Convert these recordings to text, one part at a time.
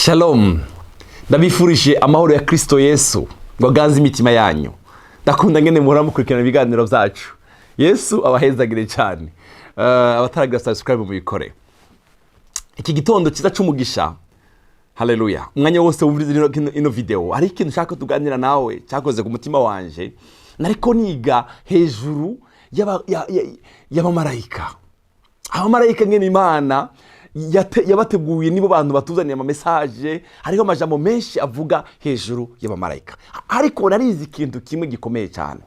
Shalom. Ndabifurije amahoro ya Kristo Yesu ngo aganze imitima yanyu. Ndakunda ngene muhora mukurikirana ibiganiro byacu. Yesu abahezagire cyane. Abataragira subscribe mu bikore. Iki gitondo kiza cy'umugisha. Haleluya. Umwanya wose wumviriza ino video ari ikintu nshaka tuganira nawe cyakoze ku mutima wanje. Nariko niga hejuru y'abamarayika. Abamarayika ngene Imana yabateguye nibo bantu batuzaniye ama message, hariho amajambo menshi avuga hejuru y'abamarayika. Ariko narizi ikintu kimwe gikomeye cyane,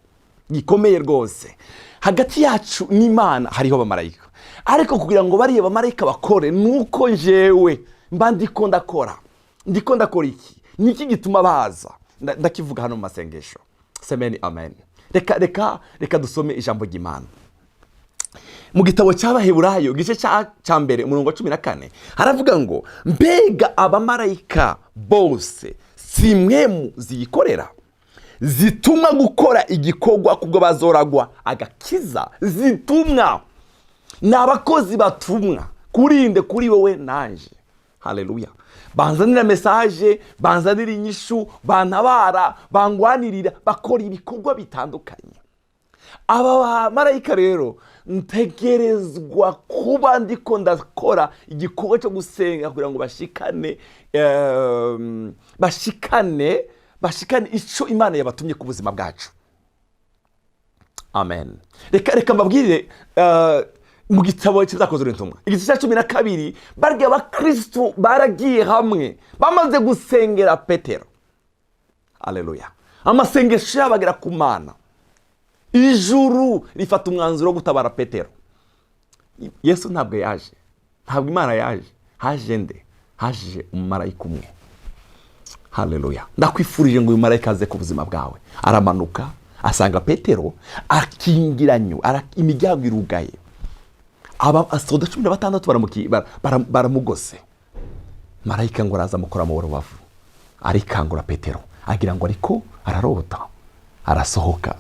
gikomeye rwose. Hagati yacu n'Imana hariho abamarayika, ariko kugira ngo bari abamarayika bakore nuko njewe mba ndiko ndakora iki, niki gituma baza. Ndakivuga hano mu masengesho. Semeni amen. Reka dusome ijambo ry'Imana mu gitabo cy'Abaheburayo gice cya mbere umurongo wa 14 haravuga ngo mbega abamarayika bose simwe ziyikorera zitumwa gukora igikorwa kubwo bazoragwa agakiza. Zitumwa n'abakozi batumwa kurinde kuri wowe nanje. Haleluya. Banzanira message, banzanira inyishu, bantabara, bangwanirira, bakora ibikorwa bitandukanye. Aba marayika rero ntegerezwa kuba ndiko ndakora igikorwa cyo gusenga kugira ngo bashikane ico Imana yabatumye ku buzima bwacu. Amen. Reka mbabwire mu gitabo cy'Ibyakozwe n'Intumwa igice cya 12 barya abakristo baragiye hamwe bamaze gusengera Petero. Haleluya. Amasengesho yabagera ku Mana. Ijuru rifata umwanzuro wo gutabara Petero. Yesu ntabwo yaje, ntabwo Imana yaje, haje nde? Haje umumarayika umwe. Haleluya. Ndakwifurije ngo uyu marayika aze ku buzima bwawe. Aramanuka asanga Petero akingiranyo, imiryango irugaye. Asoda 16 baramugose. Marayika ngo araza mukora mu rubavu, arikangura Petero agira ngo ariko ararota. Arasohoka.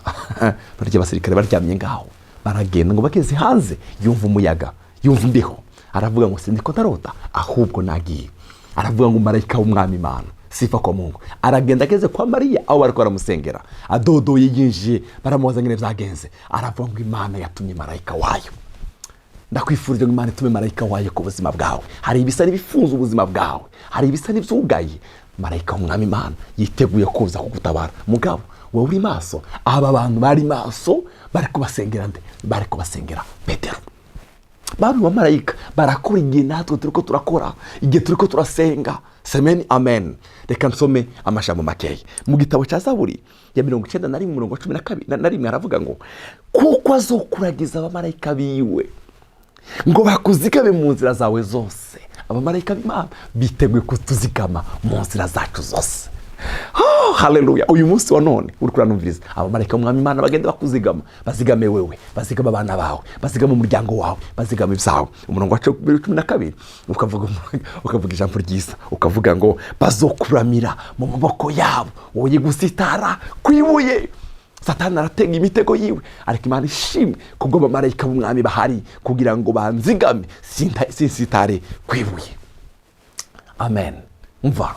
Barya basirikare baryamye ngaho baragenda ngo bageze hanze, yumva umuyaga, yumva imbeho. Aravuga ngo sindiko ndarota ahubwo nagiye. Aravuga ngo marayika w'Umwami Imana, sifa kwa Mungu. Aragenda ageze kwa Mariya aho bariko baramusengera, adodoye yinjiye, baramubaza ngene byagenze. Aravuga ngo Imana yatumye marayika wayo. Ndakwifurije ngo Imana itume marayika wayo ku buzima bwawe. Hari ibisa bifunze ubuzima bwawe, hari ibisa byugaye. Marayika w'Umwami Imana yiteguye kuza kugutabara. Mugabo wowe uri maso. Aba bantu bari maso bari kubasengera nde? Bari kubasengera Petero. Bari abamarayika barakora igihe natwe turiko turakora, igihe turiko turasenga. Semeni amen. Reka nsome amajambo makeya mu gitabo cya Zaburi ya 91 umurongo wa 12 aravuga ngo kuko azokuragiza abamarayika biwe ngo bakuzigame mu nzira zawe zose. Abamarayika b'Imana biteguye kutuzigama mu nzira zacu zose. Oh, haleluya. Uyu munsi wa none uri kuranumviriza abamarayika w'Umwami Imana bagenda bakuzigama, bazigame wewe, bazigama abana bawe, bazigama umuryango wawe, bazigama ibyawe. Umurongo wa 12 ukavuga ijambo ryiza, ukavuga ngo bazokuramira mu maboko yabo, woye gusitara kwibuye. Satani aratega imitego yiwe, ariko Imana ishimwe kubwo abamarayika b'Umwami bahari kugira ngo banzigame sinsitare kwibuye. Amen. Umva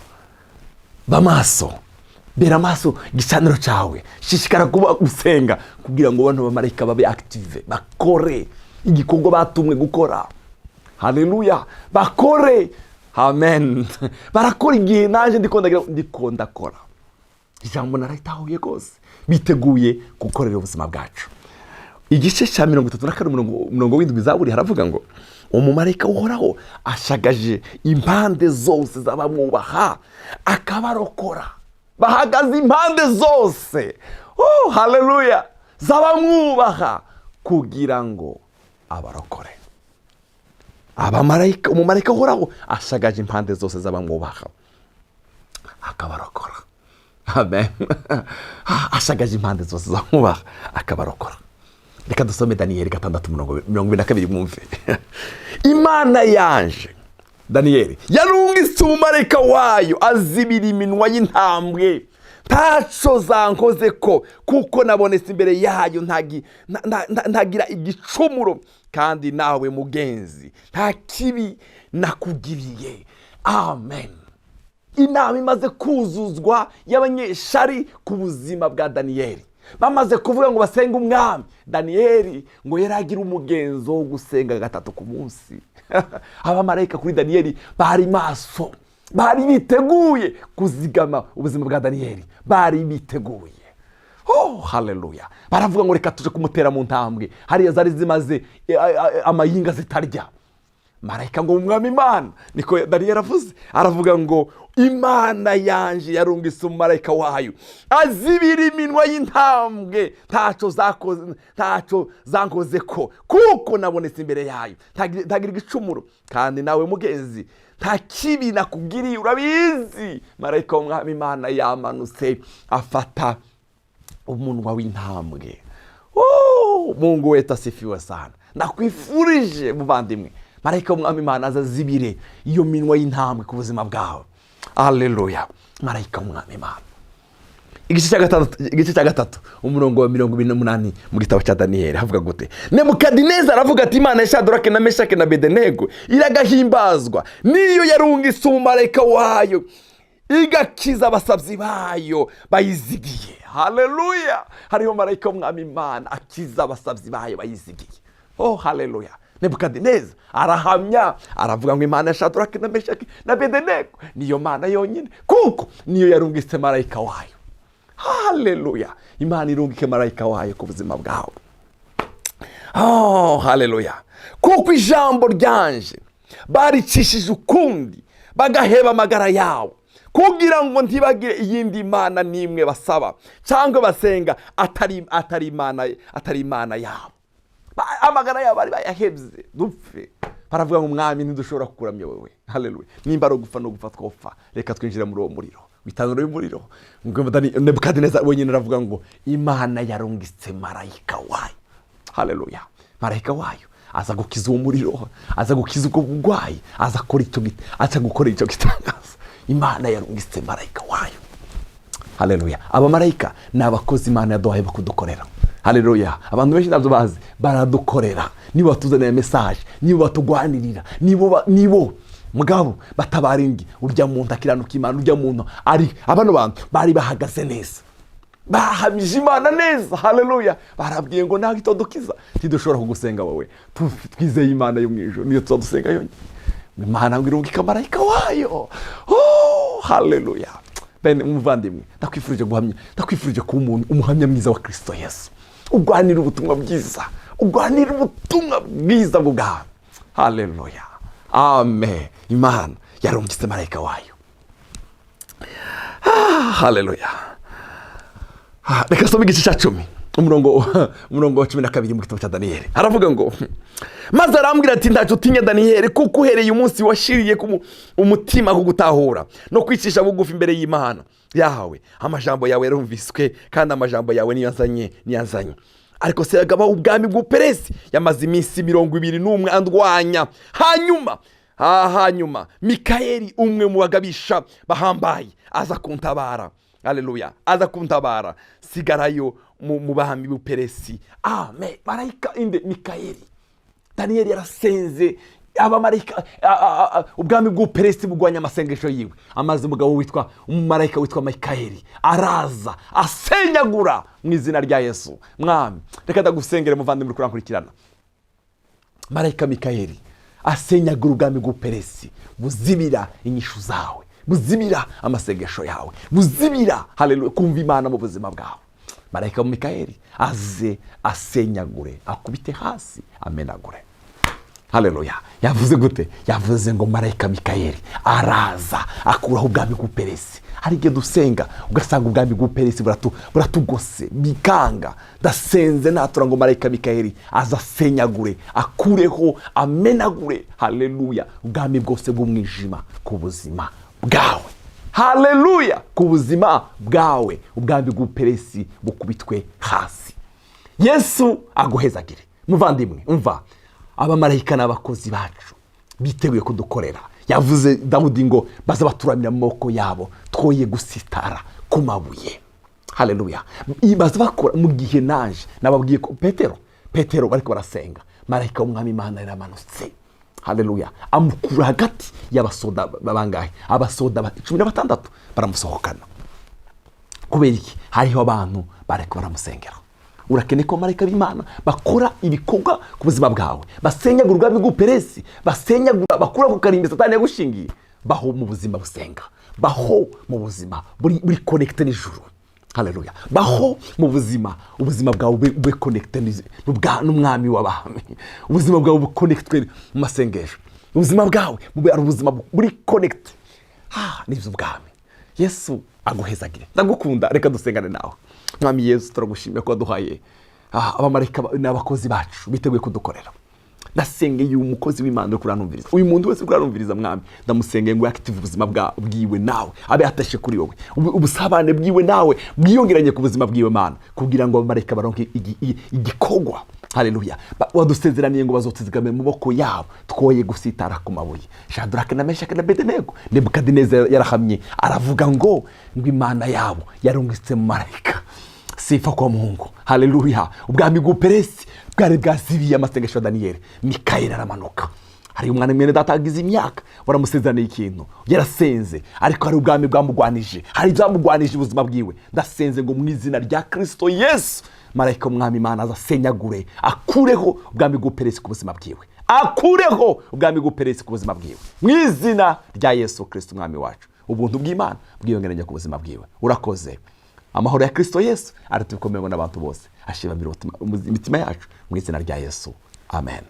bamaso, bera maso gicaniro cyawe, shishikara kuba usenga kugira ngo abantu bamarayika babe active, bakore igikorwa batumwe gukora. Haleluya. Bakore. Amen. Barakora igihe naje ndiko ndakora. Ijambo naritahuye gose, biteguye gukorera ubuzima bwacu. Igice cya 32 umurongo w'indwi Zaburi haravuga ngo umumarayika uhoraho ashagaje impande zose z'abamwubaha akabarokora. Bahagaze impande zose, oh haleluya, z'abamwubaha kugira ngo abarokore. Umumarayika uhoraho ashagaje impande zose z'abamwubaha akabarokora. Amen. Ashagaje impande zose z'abamwubaha akabarokora. Reka dusome Daniyeli 6:22 mwumve. Imana yanje Daniyeli yarungitse umumarayika wayo azibira iminwa y'intambwe ntaco zankoze ko kuko nabonetse imbere yayo ntagira igicumuro kandi nawe mugenzi nta kibi nakugiriye. Amen. inama imaze kuzuzwa y'abanyeshari ku buzima bwa Daniyeli. Bamaze kuvuga ngo basenge umwami, Daniyeli ngo yaragira umugenzo wo gusenga 3 ku munsi. Abamarayika kuri Daniyeli bari maso, bari biteguye kuzigama ubuzima bwa Daniyeli, bari biteguye. Oh, haleluya. Baravuga ngo reka tuje kumutera mu ntambwe, hariya zari zimaze amayinga zitarya. Marayika ngo umwami Imana, niko Daniyeli avuze, aravuga ngo Imana yanje yarungise umumarayika wayo azibira iminwa y'intambwe, ntaco zankoze ko, kuko nabonetse imbere yayo ntagira igicumuro, kandi nawe mugenzi nta kibi nakugiriye urabizi. Marayika w'umwami Imana yamanutse afata umunwa w'intambwe. Mungu wetu asifiwe sana. Ndakwifurije muvandimwe, marayika w'umwami Imana azazibire iyo minwa y'intambwe ku buzima bwawe. Haleluya. Marayika w'umwami Imana. Igice cya gatatu umurongo wa 28 mu gitabo cya Daniyeli havuga gute? Nebukadineza aravuga ati Imana ya Shadraka na Meshaki na Abedenego iragahimbazwa niyo yarungise umumarayika wayo igakiza abasabyi bayo bayizigiye. Haleluya. Hariho marayika w'umwami Imana akiza abasabyi bayo bayizigiye. Oh, haleluya. Nebukadineza arahamya, aravuga ngo Imana ya Shadraka na Meshaki na Abedenego niyo Mana yonyine, kuko niyo yarungise marayika wayo. Haleluya. Imana irungike marayika wayo ku buzima bwawe. Oh, haleluya. Kuko ijambo ryanje baricishije ukundi bagaheba amagara yawe, kugira ngo ntibagire iyindi mana nimwe basaba cyangwa basenga atari Imana yabo. Amagara yabo bari bayahebye dupfe. Baravuga ngo umwami ntidushobora kukuramya wewe. Haleluya. Nimba ari gupfa no gupfa twopfa, reka twinjire muri uwo muriro, witanuro y'umuriro. Nebukadineza wenyine aravuga ngo Imana yarungitse marayika wayo. Haleluya. Marayika wayo aza gukiza uwo muriro, aza gukiza ubwo bugwayi, aza gukora icyo gitangaza. Imana yarungitse marayika wayo. Haleluya. Aba marayika ni abakozi Imana yaduhaye bakudukorera. Haleluya. Abantu benshi ntabwo bazi, baradukorera. Nibo batuzanira message, nibo batugwanirira, nibo mugabo batabaringi urya muntu akiranuka Imana, urya muntu ari abano bantu bari bahagaze neza, bahamije Imana neza. Haleluya. Barabwiye ngo nta gitodukiza tidushobora kugusenga wowe, twizeye Imana yo mwijuru niyo tuzadusenga yonyine. Imana ngo irungika marayika wayo. Oh, haleluya. Bene umuvandimwe, ndakwifurije guhamya, ndakwifurije kuba umuntu umuhamya mwiza wa Kristo Yesu, ugwanira ubutumwa bwiza, ugwanira ubutumwa bwiza bwawe. Haleluya. Amen. Imana yarungitse marayika wayo. Haleluya. Reka some igice cya 10 umurongo wa 12 mu gitabo cya Daniyeli. Aravuga ngo maze arambwira ati ndacu utinya Daniyeli, kuko uhereye umunsi washiriye ku umutima kugutahura no kwicisha bugufi imbere y'Imana yawe. Amajambo yawe yarumviswe, kandi amajambo yawe niyazanye. Ariko se yagaba ubwami bw'Uperesi yamaze iminsi 21 andwanya. Hanyuma Mikayeli umwe mu bagabisha bahambaye aza kuntabara. Haleluya. Aza kuntabara, sigarayo mu bahami b'Uperesi. Amen. Marayika inde Mikayeli. Daniyeli yarasenze, abamarayika ubwami bw'Uperesi bugwanya amasengesho yiwe. Amaze umugabo umumarayika witwa Mikayeli araza asenyagura mu izina rya Yesu. Mwami, reka ndagusengere muvandimwe uri kurankurikirana. Marayika Mikayeli asenyagura ubwami bw'Uperesi, buzibira inyishu zawe, buzibira amasengesho yawe, buzibira haleluya kumva Imana mu buzima bwawe. Marayika Mikayeli aze asenyagure, akubite hasi, amenagure. Haleluya. Yavuze gute? Yavuze ngo marayika Mikayeli araza akuraho ubwami bw'Uperesi. Hari igihe dusenga ugasanga ubwami bw'Uperesi buratugose bikanga. Ndasenze natura ngo marayika Mikayeli aza asenyagure, akureho, amenagure. Haleluya. Ubwami bwose bw'umwijima ku buzima bwawe. Haleluya. Ku buzima bwawe ubwami bw'Uperesi bukubitwe hasi. Yesu aguhezagire. Muvandimwe umva, abamarayika n'abakozi bacu biteguye kudukorera. Yavuze Dawudi ngo baza baturamira mu maboko yabo, twoye gusitara ku mabuye. Haleluya. Baza bakora mu gihe naje nababwiye ko Petero bariko barasenga, marayika w'umwami Imana yaramanutse haleluya, amukura hagati y'abasoda bangahe, abasoda 16 baramusohokana. Kubera iki? Hariho abantu bareko baramusengera. Urakeneye ko marayika b'Imana bakora ibikorwa ku buzima bwawe, basenyagura ubwami bw'uperesi, basenyagura bakura ku karimbi Satani yagushingiye. Baho mu buzima busenga, baho mu buzima buri connected n'ijuru. Haleluya. Baho mu buzima, ubuzima bwawe bube connected n'umwami w'abami, ubuzima bwawe bube connected mu masengesho, ubuzima bwawe bube ari ubuzima buri connected n'ibyo ubwami. Yesu aguhezagire. Ndagukunda, reka dusengane nawe. Mwami Yesu, turagushimira ko waduhaye abamarayika n'abakozi bacu biteguye kudukorera. Ndasengeye umukozi w'Imana uri kuranumviriza, uyu muntu wese kuranumviriza mwami, ndamusengeye ngo active ubuzima bwiwe nawe, abe atashe kuri wowe, ubusabane bwiwe nawe bwiyongeranye ku buzima bwiwe Mana, kugira ngo abamarayika baronke igikogwa. Haleluya. Wadusezeraniye ngo bazotizigame mu maboko yabo, twoye gusitara ku mabuye. Shadraka na Meshaki na Abednego, Nebukadineza yarahamye aravuga ngo Imana yabo yarungitse mu marayika. Sifa kwa Mungu. Haleluya. Ubwami bw'uperesi bwari bwazibiye amasengesho ya Daniyeli. Mikayeli aramanuka. Hari umwana mwene data agize imyaka, baramusezeraniye ikintu, yarasenze, ariko hari ubwami bwamugwanije, hari byamugwanije ubuzima bwiwe. Ndasenze ngo mu izina rya Kristo Yesu, marayika w'Umwami Imana azasenyagure, akureho ubwami bw'uperesi ku buzima bwiwe, akureho ubwami bw'uperesi ku buzima bwiwe, mu izina rya Yesu Kristo Umwami wacu. Ubuntu bw'Imana bwiyongeranye ku buzima bwiwe. Urakoze. Amahoro ya Kristo Yesu aratukomeye n'abantu bose, ashibamira imitima yacu mu izina rya Yesu. Amen.